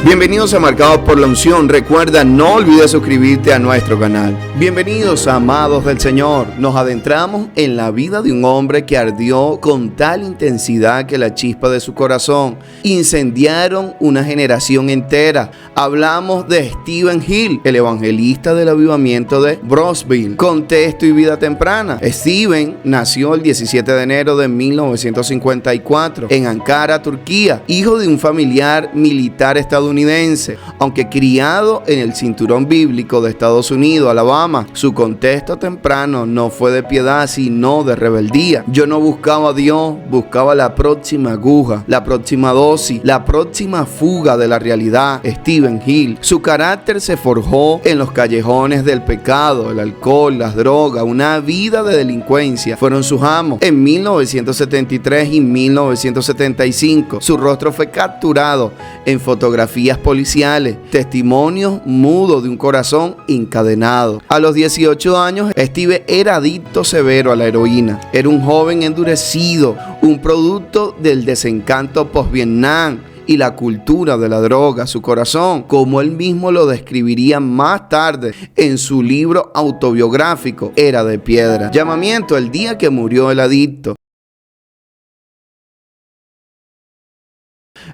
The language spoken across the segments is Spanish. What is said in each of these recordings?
Bienvenidos a Marcados por la Unción. Recuerda, no olvides suscribirte a nuestro canal. Bienvenidos, amados del Señor. Nos adentramos en la vida de un hombre que ardió con tal intensidad que la chispa de su corazón incendiaron una generación entera. Hablamos de Stephen Hill, el evangelista del avivamiento de Brownsville, contexto y vida temprana. Stephen nació el 17 de enero de 1954 en Ankara, Turquía, hijo de un familiar militar estadounidense. Aunque criado en el cinturón bíblico de Estados Unidos, Alabama, su contexto temprano no fue de piedad, sino de rebeldía. Yo no buscaba a Dios, buscaba la próxima aguja, la próxima dosis, la próxima fuga de la realidad. Stephen Hill, su carácter se forjó en los callejones del pecado, el alcohol, las drogas, una vida de delincuencia fueron sus amos. En 1973 y 1975, su rostro fue capturado en fotografías policiales, testimonios mudos de un corazón encadenado. A los 18 años, Steve era adicto severo a la heroína. Era un joven endurecido, un producto del desencanto post-Vietnam y la cultura de la droga. Su corazón, como él mismo lo describiría más tarde en su libro autobiográfico, era de piedra. Llamamiento: el día que murió el adicto.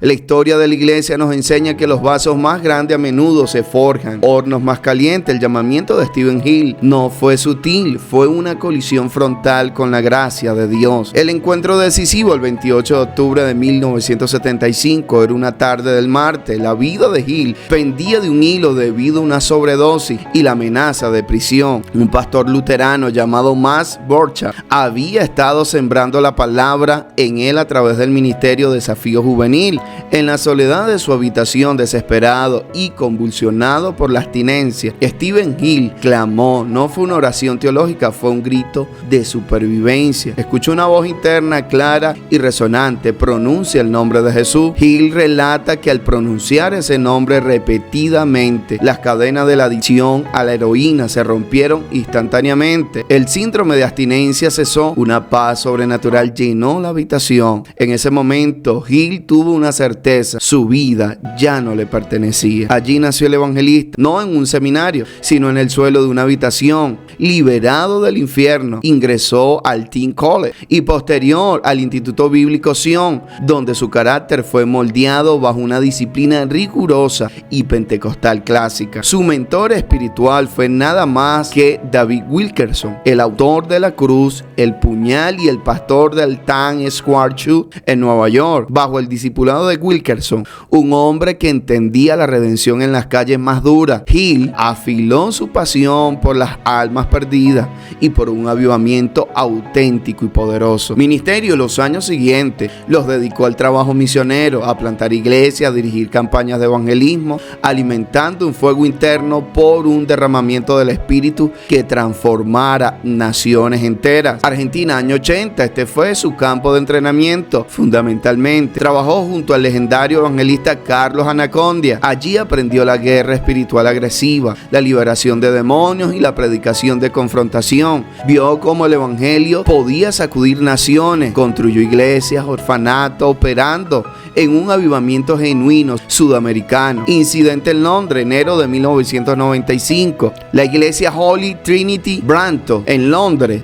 La historia de la iglesia nos enseña que los vasos más grandes a menudo se forjan, hornos más calientes. El llamamiento de Stephen Hill no fue sutil, fue una colisión frontal con la gracia de Dios. El encuentro decisivo el 28 de octubre de 1975 era una tarde del martes. La vida de Hill pendía de un hilo debido a una sobredosis y la amenaza de prisión. Un pastor luterano llamado Max Borchardt había estado sembrando la palabra en él a través del ministerio Desafío Juvenil. En la soledad de su habitación, desesperado y convulsionado por la abstinencia, Stephen Hill clamó. No fue una oración teológica, fue un grito de supervivencia. Escuchó una voz interna clara y resonante: pronuncia el nombre de Jesús. Hill relata que al pronunciar ese nombre repetidamente, las cadenas de la adicción a la heroína se rompieron instantáneamente. El síndrome de abstinencia cesó. Una paz sobrenatural llenó la habitación. En ese momento, Hill tuvo una certeza: su vida ya no le pertenecía. Allí nació el evangelista, no en un seminario, sino en el suelo de una habitación. Liberado del infierno, ingresó al Teen College y posterior al Instituto Bíblico Sion, donde su carácter fue moldeado bajo una disciplina rigurosa y pentecostal clásica. Su mentor espiritual fue nada más que David Wilkerson, el autor de La Cruz, El Puñal y el pastor del Times Square Church en Nueva York. Bajo el discipulado de Wilkerson, un hombre que entendía la redención en las calles más duras, Hill afiló su pasión por las almas perdidas y por un avivamiento auténtico y poderoso. Ministerio: los años siguientes los dedicó al trabajo misionero, a plantar iglesias, a dirigir campañas de evangelismo, alimentando un fuego interno por un derramamiento del Espíritu que transformara naciones enteras. Argentina, año 80, este fue su campo de entrenamiento fundamentalmente. Trabajó junto al legendario evangelista Carlos Anacondia. Allí aprendió la guerra espiritual agresiva, la liberación de demonios y la predicación de confrontación. Vio cómo el evangelio podía sacudir naciones. Construyó iglesias, orfanatos, operando en un avivamiento genuino sudamericano. Incidente en Londres, enero de 1995. La iglesia Holy Trinity Branto en Londres.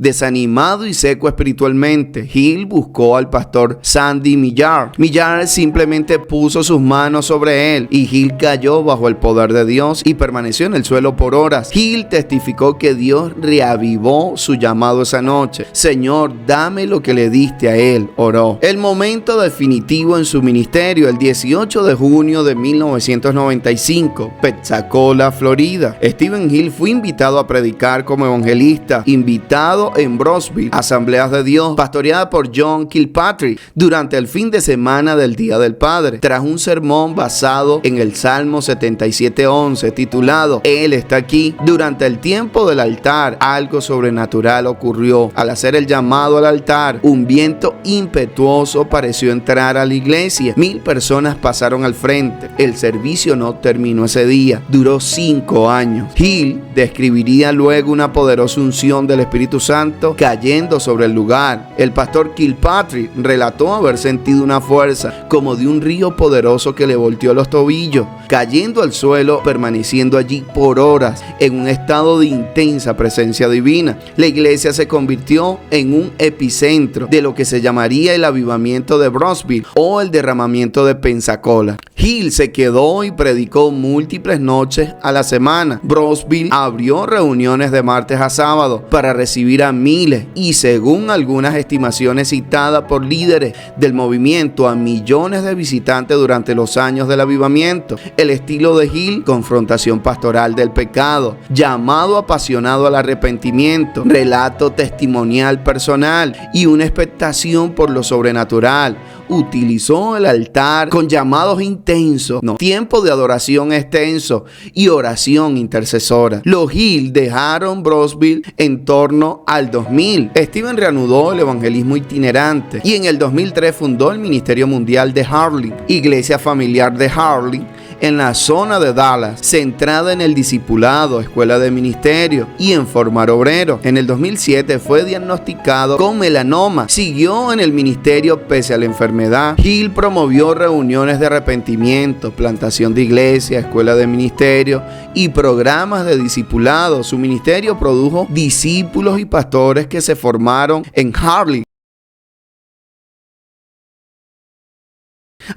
Desanimado y seco espiritualmente, Hill buscó al pastor Sandy Millar. Millar simplemente puso sus manos sobre él y Hill cayó bajo el poder de Dios y permaneció en el suelo por horas. Hill testificó que Dios reavivó su llamado esa noche. Señor, dame lo que le diste a él, oró. El momento definitivo en su ministerio, el 18 de junio de 1995, Pensacola, Florida. Stephen Hill fue invitado a predicar como evangelista, invitado en Brownsville, Asambleas de Dios, pastoreada por John Kilpatrick, durante el fin de semana del Día del Padre. Tras un sermón basado en el Salmo 77:11, titulado Él está aquí, durante el tiempo del altar, algo sobrenatural ocurrió. Al hacer el llamado al altar, un viento impetuoso pareció entrar a la iglesia. 1000 personas pasaron al frente. El servicio no terminó ese día, duró 5 años. Hill describiría luego una poderosa unción del Espíritu Santo Santo cayendo sobre el lugar. El pastor Kilpatrick relató haber sentido una fuerza como de un río poderoso que le volteó los tobillos, cayendo al suelo, permaneciendo allí por horas en un estado de intensa presencia divina. La iglesia se convirtió en un epicentro de lo que se llamaría el avivamiento de Brownsville o el derramamiento de Pensacola. Hill se quedó y predicó múltiples noches a la semana. Brownsville abrió reuniones de martes a sábado para recibir a miles y, según algunas estimaciones citadas por líderes del movimiento, a millones de visitantes durante los años del avivamiento. El estilo de Hill: confrontación pastoral del pecado, llamado apasionado al arrepentimiento, relato testimonial personal y una expectación por lo sobrenatural. Utilizó el altar con llamados intensos, tiempo de adoración extenso y oración intercesora. Los Hill dejaron Brownsville en torno al 2000. Stephen reanudó el evangelismo itinerante y en el 2003 fundó el Ministerio Mundial de Harlem, iglesia familiar de Harlem, en la zona de Dallas, centrada en el discipulado, escuela de ministerio y en formar obreros. En el 2007 fue diagnosticado con melanoma. Siguió en el ministerio pese a la enfermedad. Hill promovió reuniones de arrepentimiento, plantación de iglesia, escuela de ministerio y programas de discipulado. Su ministerio produjo discípulos y pastores que se formaron en Harlem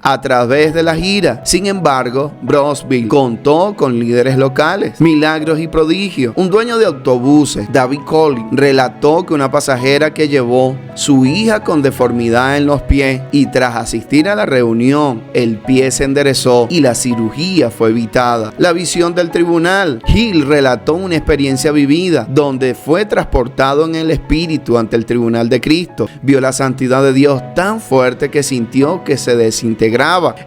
a través de la gira. Sin embargo, Brownsville contó con líderes locales, milagros y prodigios. Un dueño de autobuses, David Collins, relató que una pasajera que llevó su hija con deformidad en los pies y tras asistir a la reunión, el pie se enderezó y la cirugía fue evitada. La visión del tribunal. Hill relató una experiencia vivida donde fue transportado en el espíritu ante el tribunal de Cristo. Vio la santidad de Dios tan fuerte que sintió que se desintegraba.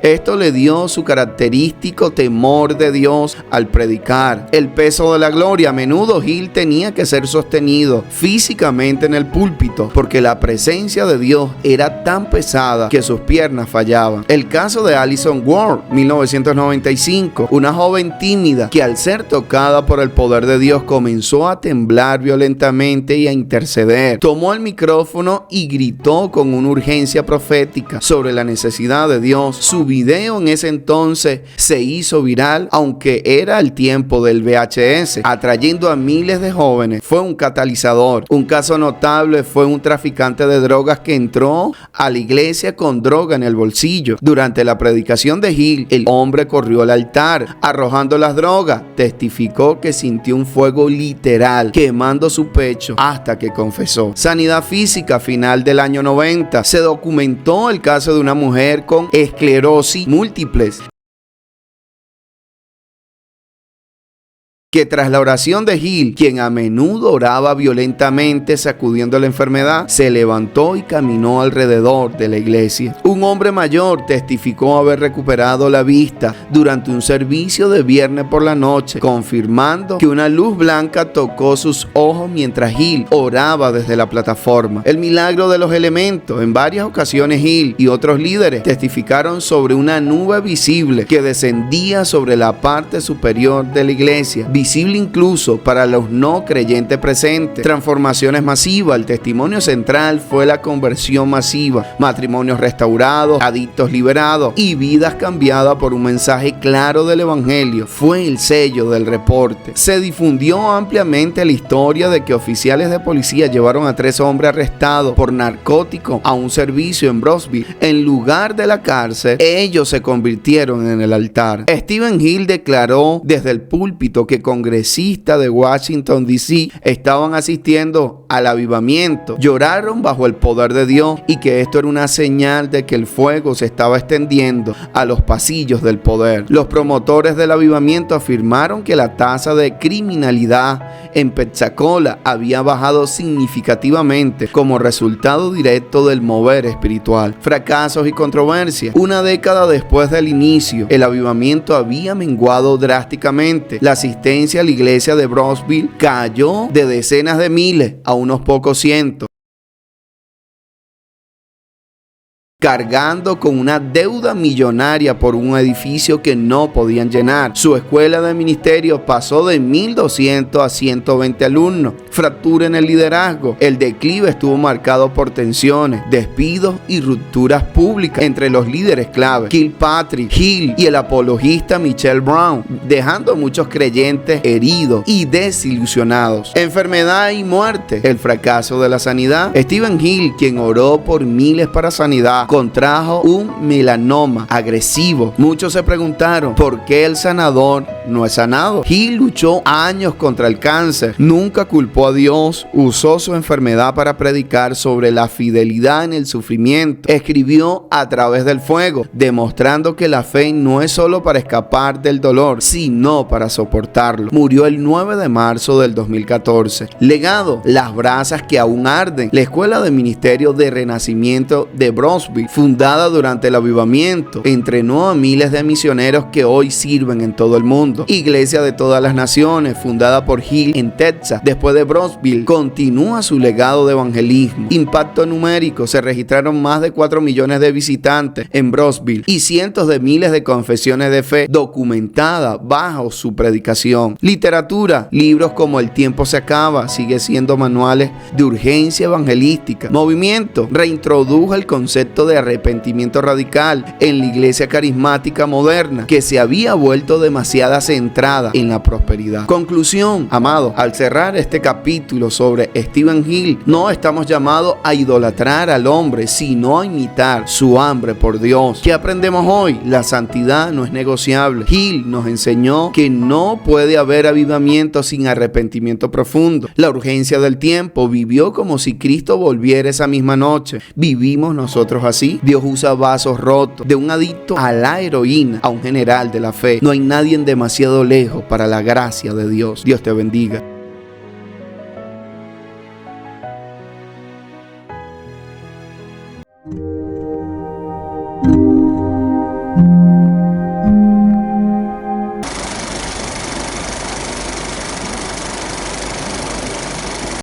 Esto le dio su característico temor de Dios al predicar. El peso de la gloria. A menudo Hill tenía que ser sostenido físicamente en el púlpito porque la presencia de Dios era tan pesada que sus piernas fallaban. El caso de Alison Ward, 1995, una joven tímida que al ser tocada por el poder de Dios comenzó a temblar violentamente y a interceder. Tomó el micrófono y gritó con una urgencia profética sobre la necesidad de Dios. Su video en ese entonces se hizo viral, aunque era el tiempo del VHS, atrayendo a miles de jóvenes. Fue un catalizador. Un caso notable fue un traficante de drogas que entró a la iglesia con droga en el bolsillo. Durante la predicación de Hill, el hombre corrió al altar arrojando las drogas. Testificó que sintió un fuego literal quemando su pecho hasta que confesó. Sanidad física. Final del año 90 se documentó el caso de una mujer con esclerosis múltiple que tras la oración de Hill, quien a menudo oraba violentamente sacudiendo la enfermedad, se levantó y caminó alrededor de la iglesia. Un hombre mayor testificó haber recuperado la vista durante un servicio de viernes por la noche, confirmando que una luz blanca tocó sus ojos mientras Hill oraba desde la plataforma. El milagro de los elementos. En varias ocasiones Hill y otros líderes testificaron sobre una nube visible que descendía sobre la parte superior de la iglesia, visible incluso para los no creyentes presentes. Transformaciones masivas. El testimonio central fue la conversión masiva, matrimonios restaurados, adictos liberados y vidas cambiadas por un mensaje claro del evangelio. Fue el sello del reporte. Se difundió ampliamente la historia de que oficiales de policía llevaron a 3 hombres arrestados por narcóticos a un servicio en Brownsville. En lugar de la cárcel, ellos se convirtieron en el altar. Stephen Hill declaró desde el púlpito que congresistas de Washington D.C. estaban asistiendo al avivamiento, lloraron bajo el poder de Dios y que esto era una señal de que el fuego se estaba extendiendo a los pasillos del poder. Los promotores del avivamiento afirmaron que la tasa de criminalidad en Pensacola había bajado significativamente como resultado directo del mover espiritual. Fracasos y controversias. Una década después del inicio, el avivamiento había menguado drásticamente. La asistencia a la iglesia de Brownsville cayó de decenas de miles a unos pocos cientos. cargando con una deuda millonaria por un edificio que no podían llenar. Su escuela de ministerio pasó de 1.200 a 120 alumnos. Fractura en el liderazgo. El declive estuvo marcado por tensiones, despidos y rupturas públicas entre los líderes clave, Kilpatrick, Hill y el apologista Michelle Brown, dejando a muchos creyentes heridos y desilusionados. Enfermedad y muerte. El fracaso de la sanidad. Stephen Hill, quien oró por miles para sanidad, contrajo un melanoma agresivo. Muchos se preguntaron por qué el sanador no es sanado. Hill luchó años contra el cáncer, nunca culpó a Dios, usó su enfermedad para predicar sobre la fidelidad en el sufrimiento. Escribió A través del fuego, demostrando que la fe no es solo para escapar del dolor, sino para soportarlo. Murió el 9 de marzo del 2014. Legado: las brasas que aún arden. La Escuela de Ministerio de Renacimiento de Brownsville, fundada durante el Avivamiento, entrenó a miles de misioneros que hoy sirven en todo el mundo. Iglesia de todas las naciones, fundada por Hill en Texas, después de Brownsville, continúa su legado de evangelismo. Impacto numérico: se registraron más de 4 millones de visitantes en Brownsville y cientos de miles de confesiones de fe documentadas bajo su predicación. Literatura: libros como El tiempo se acaba, sigue siendo manuales de urgencia evangelística. Movimiento: reintrodujo el concepto de arrepentimiento radical en la iglesia carismática moderna, que se había vuelto demasiado centrada en la prosperidad. Conclusión: amados, al cerrar este capítulo sobre Stephen Hill, no estamos llamados a idolatrar al hombre, sino a imitar su hambre por Dios. ¿Qué aprendemos hoy? La santidad no es negociable. Hill nos enseñó que no puede haber avivamiento sin arrepentimiento profundo. La urgencia del tiempo: vivió como si Cristo volviera esa misma noche. ¿Vivimos nosotros así? Dios usa vasos rotos, de un adicto a la heroína a un general de la fe. No hay nadie demasiado lejos para la gracia de Dios. Dios te bendiga.